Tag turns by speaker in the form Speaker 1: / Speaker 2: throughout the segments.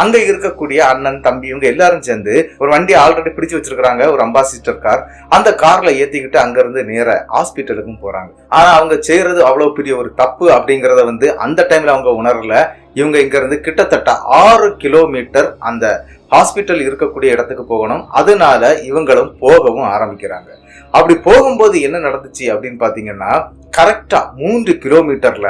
Speaker 1: அங்க இருக்கக்கூடிய அண்ணன் தம்பி இவங்க எல்லாரும் சேர்ந்து ஒரு வண்டி ஆல்ரெடி பிடிச்சு வச்சிருக்காங்க, ஒரு அம்பாசிடர் கார். அந்த கார்ல ஏத்திக்கிட்டு அங்க இருந்து நேர ஹாஸ்பிட்டலுக்கும் போறாங்க. ஆனா அவங்க செய்யறது அவ்வளவு பெரிய ஒரு தப்பு அப்படிங்கறத அந்த டைம்ல அவங்க உணரல. இவங்க இங்க இருந்து கிட்டத்தட்ட 6 கிலோமீட்டர் அந்த ஹாஸ்பிட்டல் இருக்கக்கூடிய இடத்துக்கு போகணும். அதனால இவங்களும் போகவும் ஆரம்பிக்கிறாங்க. அப்படி போகும்போது என்ன நடந்துச்சு அப்படின்னு பாத்தீங்கன்னா, கரெக்டா 3 கிலோமீட்டர்ல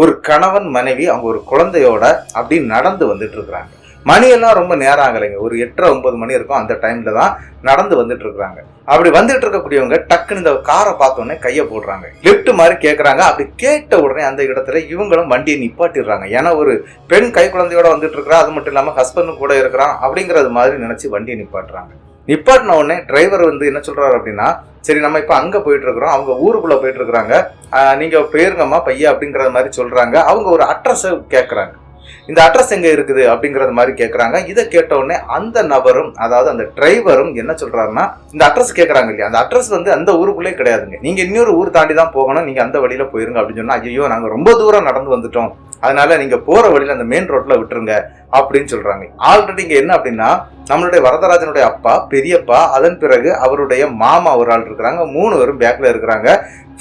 Speaker 1: ஒரு கணவன் மனைவி அவங்க ஒரு குழந்தையோட அப்படி நடந்து வந்துட்டு இருக்கிறாங்க. மணியெல்லாம் ரொம்ப நேரம் ஆகலைங்க, ஒரு 8:30-9 மணி இருக்கும். அந்த டைம்ல தான் நடந்து வந்துட்டு இருக்கிறாங்க. அப்படி வந்துட்டு இருக்கக்கூடியவங்க டக்குன்னு இந்த காரை பார்த்தோன்னே கையை போடுறாங்க, லெப்ட் மாதிரி கேட்கறாங்க. அப்படி கேட்ட உடனே அந்த இடத்துல இவங்களும் வண்டியை நிப்பாட்டிடுறாங்க. ஏன்னா ஒரு பெண் கை குழந்தையோட வந்துட்டு இருக்கிறா, அது மட்டும் இல்லாம ஹஸ்பண்டும் கூட இருக்கிறான் அப்படிங்கறது மாதிரி நினைச்சு வண்டியை நிப்பாட்டுறாங்க. நிப்பாட்டின உடனே டிரைவர் என்ன சொல்றாரு அப்படின்னா, சரி நம்ம இப்ப அங்க போயிட்டு இருக்கிறோம், அவங்க ஊருக்குள்ள போயிட்டு இருக்கிறாங்க, நீங்க போயிருங்கம்மா பையா அப்படிங்கறது மாதிரி சொல்றாங்க. அவங்க ஒரு அட்ரஸ் கேட்கறாங்க. இந்த அட்ரஸ் எங்க இருக்குது அப்படிங்கறது மாதிரி கேட்கறாங்க. இதை கேட்ட உடனே அந்த நபரும், அதாவது அந்த டிரைவரும் என்ன சொல்றாருன்னா, இந்த அட்ரஸ் கேட்கறாங்க இல்லையா, அந்த அட்ரஸ் அந்த ஊருக்குள்ளே கிடையாதுங்க, நீங்க இன்னொரு ஊர் தாண்டி தான் போகணும், நீங்க அந்த வழியில போயிருங்க அப்படின்னு சொன்னா, ஐயோ நாங்க ரொம்ப தூரம் நடந்து வந்துட்டோம், அதனால நீங்க போற வழியில அந்த மெயின் ரோட்ல விட்டுருங்க அப்படின்னு சொல்றாங்க. ஆல்ரெடி இங்க என்ன அப்படின்னா, நம்மளுடைய வரதராஜனுடைய அப்பா, பெரியப்பா, அதன் பிறகு அவருடைய மாமா ஒரு ஆள் இருக்கிறாங்க, 3 பேரும் பேக்ல இருக்கிறாங்க.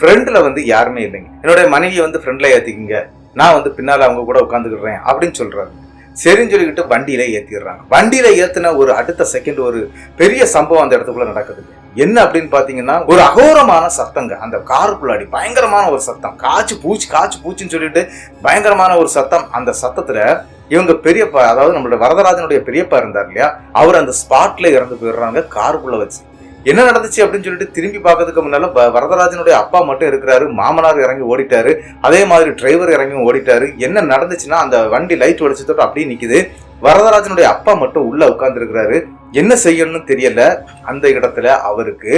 Speaker 1: ஃப்ரெண்ட்ல யாருமே இல்லைங்க. என்னுடைய மனைவி ஃப்ரெண்ட்ல ஏத்திக்கிங்க, நான் பின்னால அவங்க கூட உட்காந்துக்கிறேன் அப்படின்னு சொல்றாரு. சரின்னு சொல்லிக்கிட்டு வண்டியில ஏத்திடுறாங்க. வண்டியில ஏத்தின ஒரு அடுத்த செகண்ட் ஒரு பெரிய சம்பவம் அந்த இடத்துக்குள்ள நடக்குது. என்ன அப்படின்னு பாத்தீங்கன்னா, ஒரு அகோரமான சத்தங்க அந்த காருக்குள்ளாடி, பயங்கரமான ஒரு சத்தம், காச்சு பூச்சின்னு சொல்லிட்டு பயங்கரமான ஒரு சத்தம். அந்த சத்தத்துல இவங்க பெரியப்பா, அதாவது நம்மளோட வரதராஜனுடைய பெரியப்பா இருந்தார் இல்லையா, அவர் அந்த ஸ்பாட்ல இறந்து போயிடுறாங்க காருக்குள்ள வச்சு. என்ன நடந்துச்சு அப்படின்னு சொல்லிட்டு திரும்பி பார்க்கறதுக்கு முன்னால வரதராஜனுடைய அப்பா மட்டும் இருக்கிறாரு, மாமனார் இறங்கி ஓடிட்டாரு, அதே மாதிரி டிரைவர் இறங்கி ஓடிட்டாரு. என்ன நடந்துச்சுன்னா, அந்த வண்டி லைட் ஒடிச்சதோட அப்படியே நிக்குது. வரதராஜனுடைய அப்பா மட்டும் உள்ள உட்கார்ந்து இருக்கிறாரு. என்ன செய்யணும்னு தெரியல அந்த இடத்துல அவருக்கு.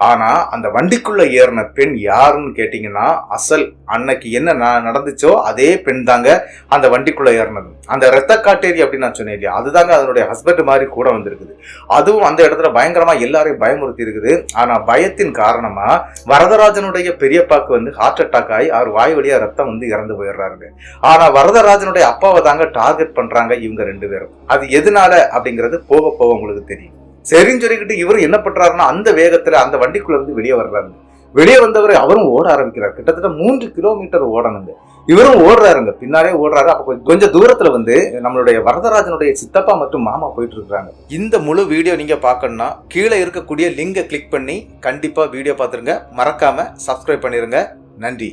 Speaker 1: ஆனா அந்த வண்டிக்குள்ள ஏறின பெண் யாருன்னு கேட்டீங்கன்னா, அசல் அன்னைக்கு என்ன நடந்துச்சோ அதே பெண் தாங்க அந்த வண்டிக்குள்ள ஏறினது. அந்த ரத்த காட்டேரி அப்படின்னு நான் சொன்னேன் இல்லையா, அதுதாங்க அதனுடைய ஹஸ்பண்ட் மாதிரி கூட வந்திருக்குது. அதுவும் அந்த இடத்துல பயங்கரமா எல்லாரையும் பயமுறுத்தி இருக்குது. ஆனா பயத்தின் காரணமா வரதராஜனுடைய பெரியப்பாக்கு ஹார்ட் அட்டாக் ஆகி அவர் வாய் வழியா ரத்தம் இறந்து போயிடுறாருங்க. ஆனா வரதராஜனுடைய அப்பாவை தாங்க டார்கெட் பண்றாங்க இவங்க 2 பேரும். அது எதனால அப்படிங்கிறது போக போக உங்களுக்கு தெரியும். சரின்னு சொல்லிக்கிட்டு இவரும் என்ன பண்றாருன்னா, அந்த வேகத்துல அந்த வண்டிக்குள்ள வெளியே வர்றாரு. வெளியே வந்தவர் அவரும் ஓட ஆரம்பிக்கிறார். கிட்டத்தட்ட 3 கிலோமீட்டர் ஓடணுங்க. இவரும் ஓடுறாருங்க, பின்னாலே ஓடுறாரு. அப்ப கொஞ்சம் தூரத்துல நம்மளுடைய வரதராஜனுடைய சித்தப்பா மற்றும் மாமா போயிட்டு இருக்காங்க. இந்த முழு வீடியோ நீங்க பார்க்கணும்னா கீழே இருக்கக்கூடிய லிங்கை கிளிக் பண்ணி கண்டிப்பா வீடியோ பார்த்துருங்க. மறக்காம சப்ஸ்கிரைப் பண்ணிருங்க. நன்றி.